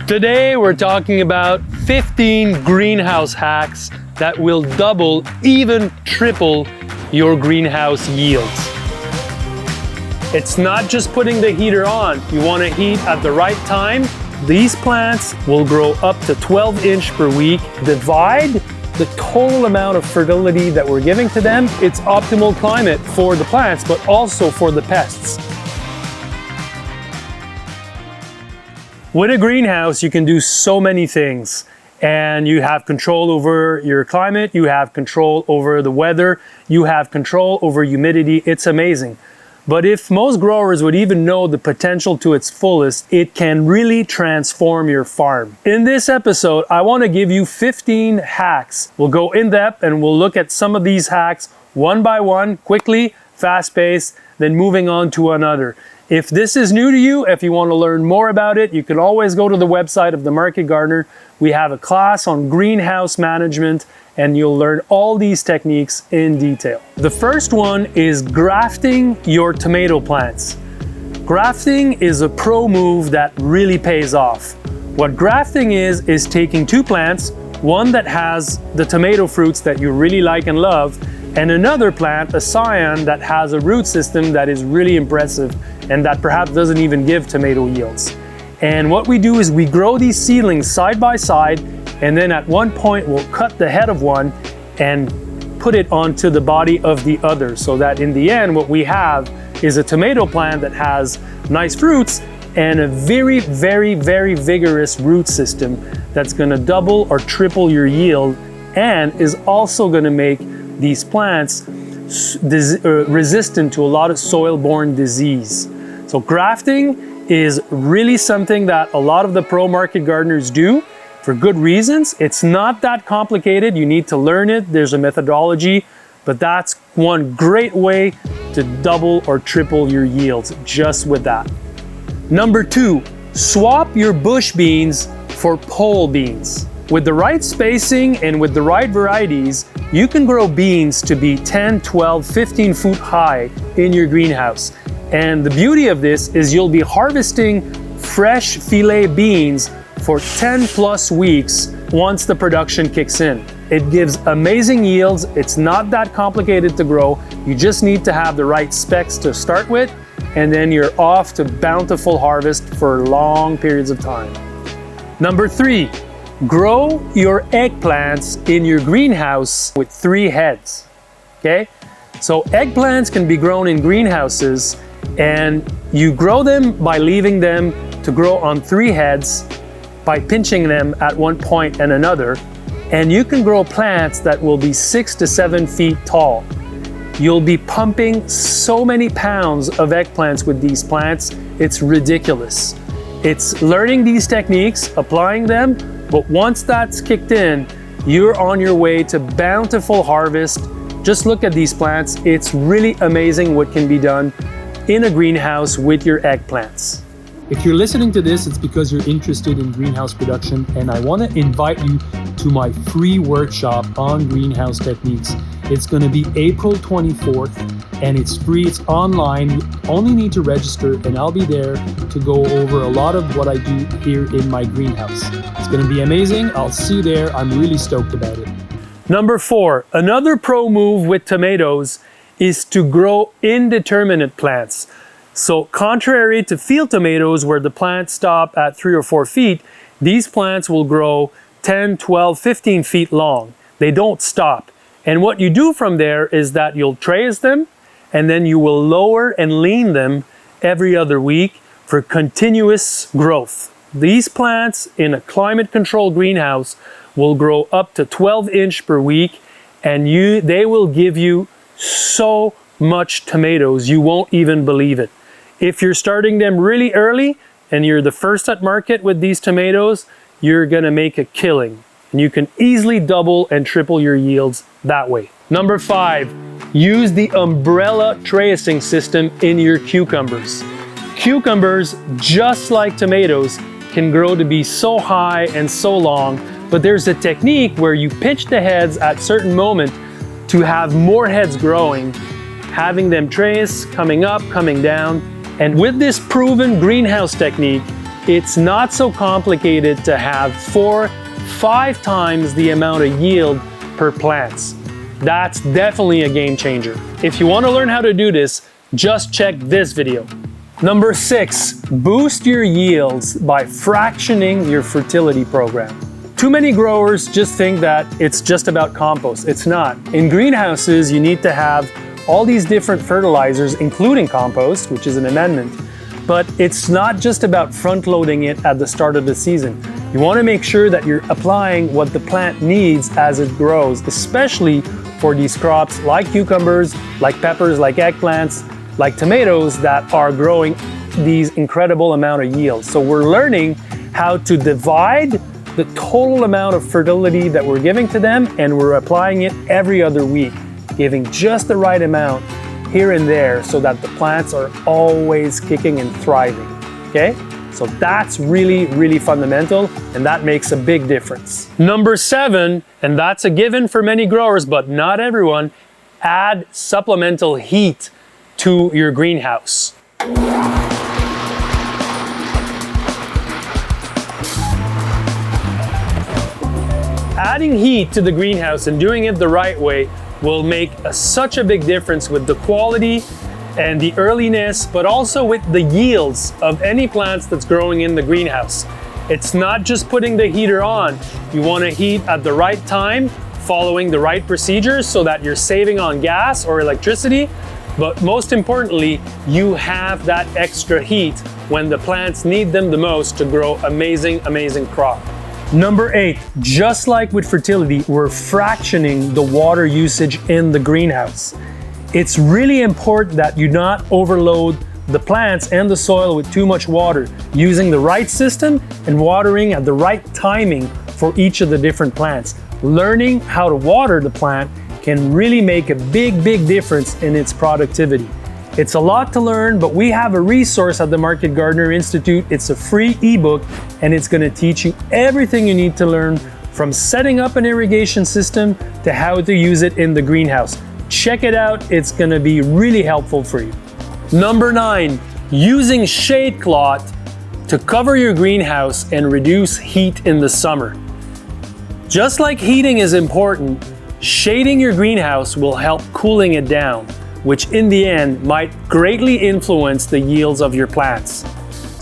Today we're talking about 15 greenhouse hacks that will double, even triple your greenhouse yields. It's not just putting the heater on. You want to heat at the right time. These plants will grow up to 12 inch per week. Divide the total amount of fertility that we're giving to them. It's optimal climate for the plants, but also for the pests. With a greenhouse, you can do so many things, and you have control over your climate, you have control over the weather, you have control over humidity. It's amazing. But if most growers would even know the potential to its fullest, it can really transform your farm. In this episode, I want to give you 15 hacks. We'll go in depth and we'll look at some of these hacks one by one, quickly, fast-paced, then moving on to another. If this is new to you, if you want to learn more about it, you can always go to the website of The Market Gardener. We have a class on greenhouse management, and you'll learn all these techniques in detail. The first one is grafting your tomato plants. Grafting is a pro move that really pays off. What grafting is taking two plants, one that has the tomato fruits that you really like and love, and another plant, a scion, that has a root system that is really impressive and that perhaps doesn't even give tomato yields. And what we do is we grow these seedlings side by side, and then at one point we'll cut the head of one and put it onto the body of the other, so that in the end what we have is a tomato plant that has nice fruits and a very, very, very vigorous root system that's gonna double or triple your yield, and is also gonna make these plants resistant to a lot of soil-borne disease. So grafting is really something that a lot of the pro market gardeners do for good reasons. It's not that complicated. You need to learn it. There's a methodology, but that's one great way to double or triple your yields just with that. Number two, swap your bush beans for pole beans. With the right spacing and with the right varieties, you can grow beans to be 10, 12, 15 foot high in your greenhouse. And the beauty of this is you'll be harvesting fresh filet beans for 10 plus weeks once the production kicks in. It gives amazing yields. It's not that complicated to grow. You just need to have the right specs to start with, and then you're off to bountiful harvest for long periods of time. Number three, grow your eggplants in your greenhouse with 3 heads, okay? So eggplants can be grown in greenhouses, and you grow them by leaving them to grow on 3 heads, by pinching them at one point and another, and you can grow plants that will be 6 to 7 feet tall. You'll be pumping so many pounds of eggplants with these plants, it's ridiculous. It's learning these techniques, applying them, but once that's kicked in, you're on your way to bountiful harvest. Just look at these plants. It's really amazing what can be done in a greenhouse with your eggplants. If you're listening to this, it's because you're interested in greenhouse production, and I want to invite you to my free workshop on greenhouse techniques. It's going to be April 24th, and it's free. It's online. You only need to register, and I'll be there to go over a lot of what I do here in my greenhouse. It's going to be amazing. I'll see you there. I'm really stoked about it. Number 4, another pro move with tomatoes is to grow indeterminate plants. So contrary to field tomatoes where the plants stop at 3 or 4 feet, these plants will grow 10, 12, 15 feet long. They don't stop. And what you do from there is that you'll trace them, and then you will lower and lean them every other week for continuous growth. These plants in a climate-controlled greenhouse will grow up to 12 inch per week, and they will give you so much tomatoes you won't even believe it. If you're starting them really early and you're the first at market with these tomatoes, you're gonna make a killing. And you can easily double and triple your yields that way. Number 5, use the umbrella tracing system in your cucumbers. Cucumbers, just like tomatoes, can grow to be so high and so long, but there's a technique where you pinch the heads at certain moment to have more heads growing, having them trace, coming up, coming down. And with this proven greenhouse technique, it's not so complicated to have 4-5 times the amount of yield per plants. That's definitely a game changer. If you want to learn how to do this, just check this video. Number 6, boost your yields by fractioning your fertility program. Too many growers just think that it's just about compost. It's not. In greenhouses, you need to have all these different fertilizers, including compost, which is an amendment. But it's not just about front-loading it at the start of the season. You want to make sure that you're applying what the plant needs as it grows, especially for these crops like cucumbers, like peppers, like eggplants, like tomatoes that are growing these incredible amount of yields. So we're learning how to divide the total amount of fertility that we're giving to them, and we're applying it every other week, giving just the right amount here and there so that the plants are always kicking and thriving, okay? So that's really, really fundamental, and that makes a big difference. Number 7, and that's a given for many growers, but not everyone, add supplemental heat to your greenhouse. Adding heat to the greenhouse and doing it the right way will make such a big difference with the quality and the earliness, but also with the yields of any plants that's growing in the greenhouse. It's not just putting the heater on. You want to heat at the right time, following the right procedures so that you're saving on gas or electricity. But most importantly, you have that extra heat when the plants need them the most to grow amazing, amazing crop. Number 8, just like with fertility, we're fractioning the water usage in the greenhouse. It's really important that you not overload the plants and the soil with too much water, using the right system and watering at the right timing for each of the different plants. Learning how to water the plant can really make a big, big difference in its productivity. It's a lot to learn, but we have a resource at the Market Gardener Institute. It's a free ebook, and it's going to teach you everything you need to learn, from setting up an irrigation system to how to use it in the greenhouse. Check it out. It's going to be really helpful for you. Number 9, using shade cloth to cover your greenhouse and reduce heat in the summer. Just like heating is important, shading your greenhouse will help cooling it down, which in the end might greatly influence the yields of your plants.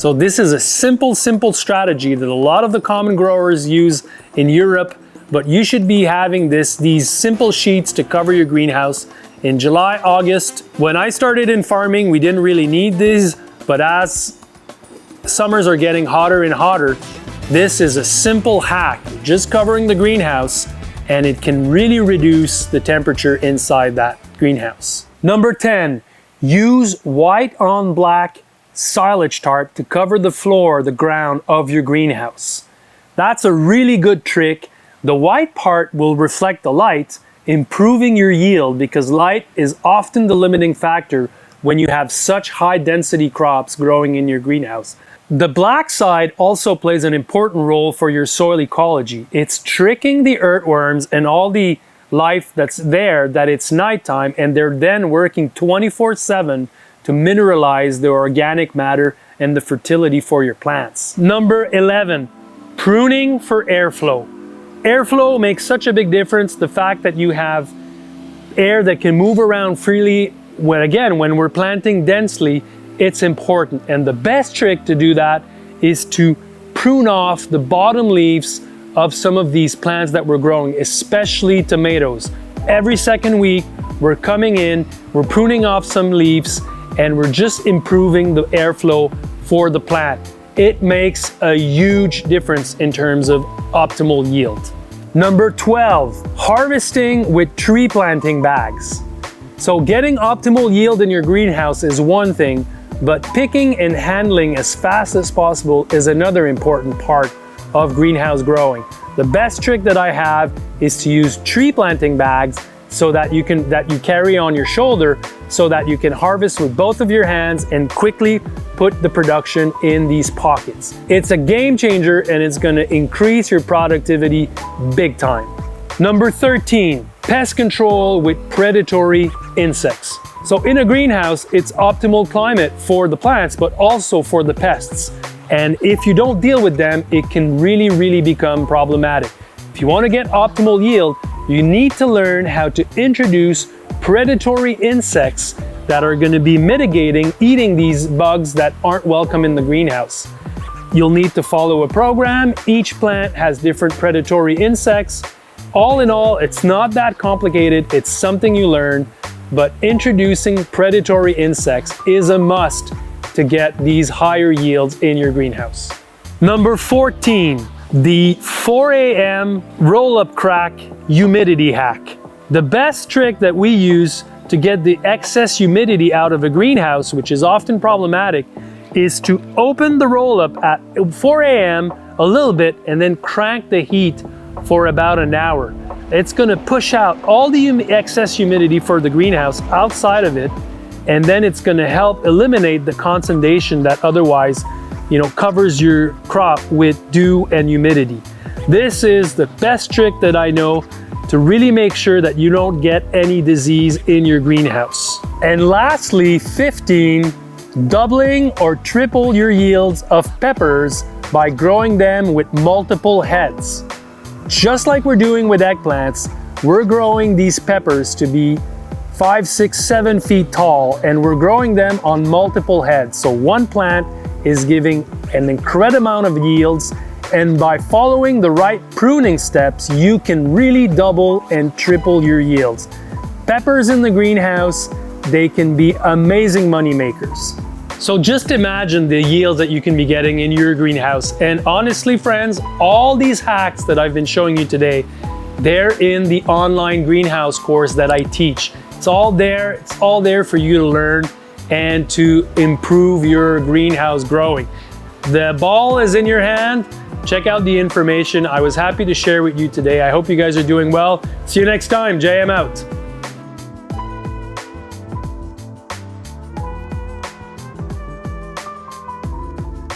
So this is a simple strategy that a lot of the common growers use in Europe, but you should be having these simple sheets to cover your greenhouse in July, August. When I started in farming, we didn't really need these, but as summers are getting hotter and hotter, this is a simple hack, just covering the greenhouse, and it can really reduce the temperature inside that greenhouse. Number 10, use white on black silage tarp to cover the floor, the ground of your greenhouse. That's a really good trick. The white part will reflect the light, improving your yield, because light is often the limiting factor when you have such high density crops growing in your greenhouse. The black side also plays an important role for your soil ecology. It's tricking the earthworms and all the life that's there that it's nighttime, and they're then working 24/7 to mineralize the organic matter and the fertility for your plants. Number 11, pruning for airflow. Airflow makes such a big difference. The fact that you have air that can move around freely, when we're planting densely, it's important. And the best trick to do that is to prune off the bottom leaves of some of these plants that we're growing, especially tomatoes. Every second week, we're coming in, we're pruning off some leaves, and we're just improving the airflow for the plant. It makes a huge difference in terms of optimal yield. Number 12, harvesting with tree planting bags. So getting optimal yield in your greenhouse is one thing, but picking and handling as fast as possible is another important part of greenhouse growing. The best trick that I have is to use tree planting bags so that you carry on your shoulder, so that you can harvest with both of your hands and quickly put the production in these pockets. It's a game changer, and it's going to increase your productivity big time. Number 13, pest control with predatory insects. So in a greenhouse, it's optimal climate for the plants, but also for the pests. And if you don't deal with them, it can really become problematic. If you want to get optimal yield, you need to learn how to introduce predatory insects that are going to be mitigating eating these bugs that aren't welcome in the greenhouse. You'll need to follow a program. Each plant has different predatory insects. All in all, it's not that complicated. It's something you learn, but introducing predatory insects is a must to get these higher yields in your greenhouse. Number 14, the 4 a.m. roll-up crack humidity hack. The best trick that we use to get the excess humidity out of a greenhouse, which is often problematic, is to open the roll-up at 4 a.m. a little bit and then crank the heat for about an hour. It's gonna push out all the excess humidity for the greenhouse outside of it, and then it's gonna help eliminate the condensation that otherwise, covers your crop with dew and humidity. This is the best trick that I know to really make sure that you don't get any disease in your greenhouse. And lastly, 15, doubling or triple your yields of peppers by growing them with multiple heads. Just like we're doing with eggplants, we're growing these peppers to be 5, 6, 7 feet tall, and we're growing them on multiple heads. So one plant is giving an incredible amount of yields, and by following the right pruning steps, you can really double and triple your yields. Peppers in the greenhouse, they can be amazing money makers. So just imagine the yields that you can be getting in your greenhouse. And honestly, friends, all these hacks that I've been showing you today, they're in the online greenhouse course that I teach. It's all there. It's all there for you to learn and to improve your greenhouse growing. The ball is in your hand. Check out the information. I was happy to share with you today. I hope you guys are doing well. See you next time. JM out.